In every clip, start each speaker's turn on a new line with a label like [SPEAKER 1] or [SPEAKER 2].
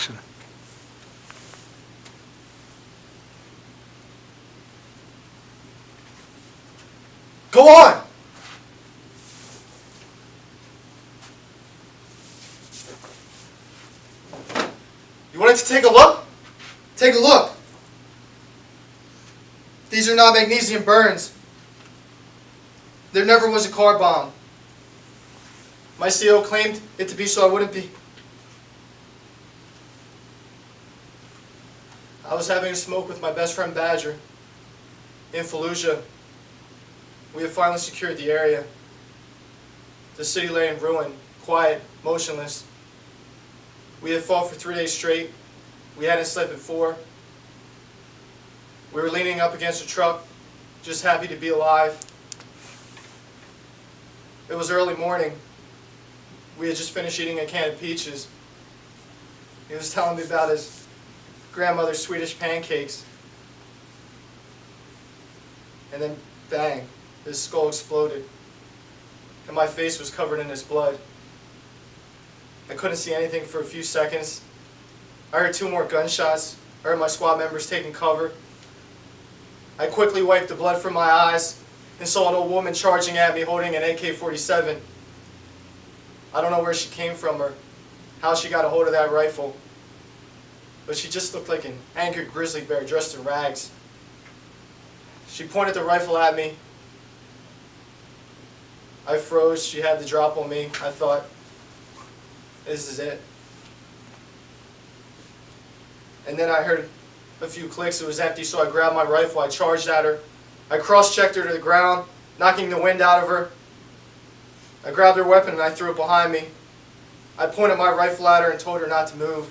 [SPEAKER 1] action.
[SPEAKER 2] Go on! You wanted to take a look? Take a look. These are not magnesium burns. There never was a car bomb. My CO claimed it to be so I wouldn't be. I was having a smoke with my best friend Badger in Fallujah. We had finally secured the area. The city lay in ruin, quiet, motionless. We had fought for 3 days straight. We hadn't slept in 4. We were leaning up against a truck, just happy to be alive. It was early morning. We had just finished eating a can of peaches. He was telling me about his grandmother's Swedish pancakes. And then, bang, his skull exploded. And my face was covered in his blood. I couldn't see anything for a few seconds. I heard 2 more gunshots. I heard my squad members taking cover. I quickly wiped the blood from my eyes and saw an old woman charging at me holding an AK-47. I don't know where she came from or how she got a hold of that rifle, but she just looked like an angered grizzly bear dressed in rags. She pointed the rifle at me. I froze. She had the drop on me. I thought, this is it. And then I heard a few clicks. It was empty, so I grabbed my rifle. I charged at her. I cross-checked her to the ground, knocking the wind out of her. I grabbed her weapon and I threw it behind me. I pointed my rifle at her and told her not to move.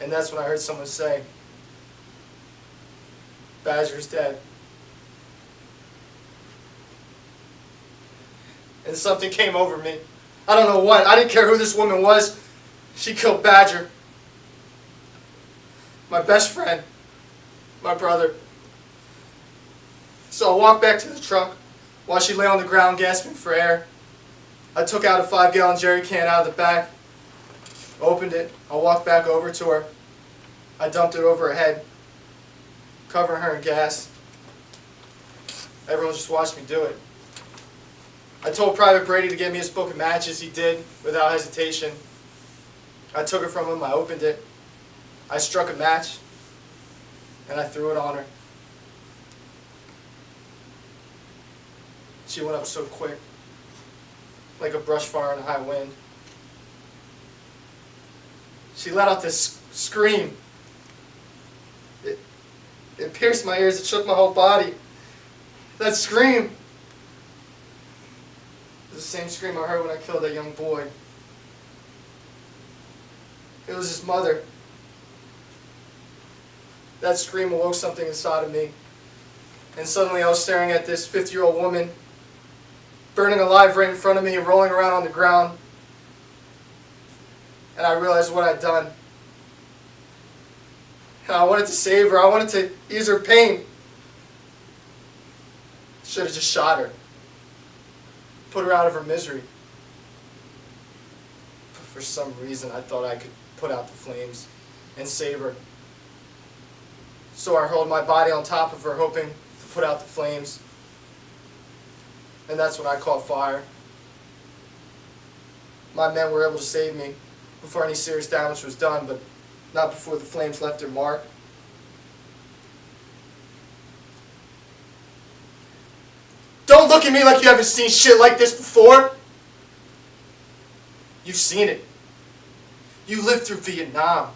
[SPEAKER 2] And that's when I heard someone say, Badger's dead. And something came over me. I don't know what. I didn't care who this woman was. She killed Badger. My best friend. My brother. So I walked back to the truck while she lay on the ground gasping for air. I took out a 5-gallon jerry can out of the back, opened it. I walked back over to her. I dumped it over her head, covering her in gas. Everyone just watched me do it. I told Private Brady to get me his book of matches. He did, without hesitation. I took it from him. I opened it. I struck a match, and I threw it on her. She went up so quick, like a brush fire in a high wind. She let out this scream. It pierced my ears. It shook my whole body. That scream was the same scream I heard when I killed that young boy. It was his mother. That scream awoke something inside of me. And suddenly I was staring at this 50-year-old woman burning alive right in front of me and rolling around on the ground. And I realized what I'd done. And I wanted to save her. I wanted to ease her pain. Should have just shot her. Put her out of her misery. But for some reason I thought I could put out the flames and save her. So I hurled my body on top of her, hoping to put out the flames. And that's when I caught fire. My men were able to save me before any serious damage was done, but not before the flames left their mark. Don't look at me like you haven't seen shit like this before. You've seen it. You lived through Vietnam.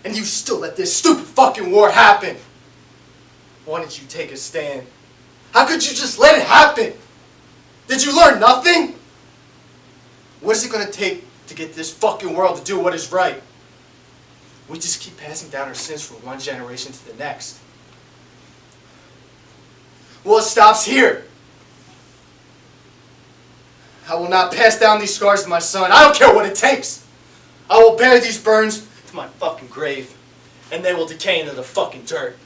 [SPEAKER 2] And you still let this stupid fucking war happen. Why didn't you take a stand? How could you just let it happen? Did you learn nothing? What is it going to take to get this fucking world to do what is right? We just keep passing down our sins from one generation to the next. Well, it stops here. I will not pass down these scars to my son. I don't care what it takes. I will bear these burns to my fucking grave, and they will decay into the fucking dirt.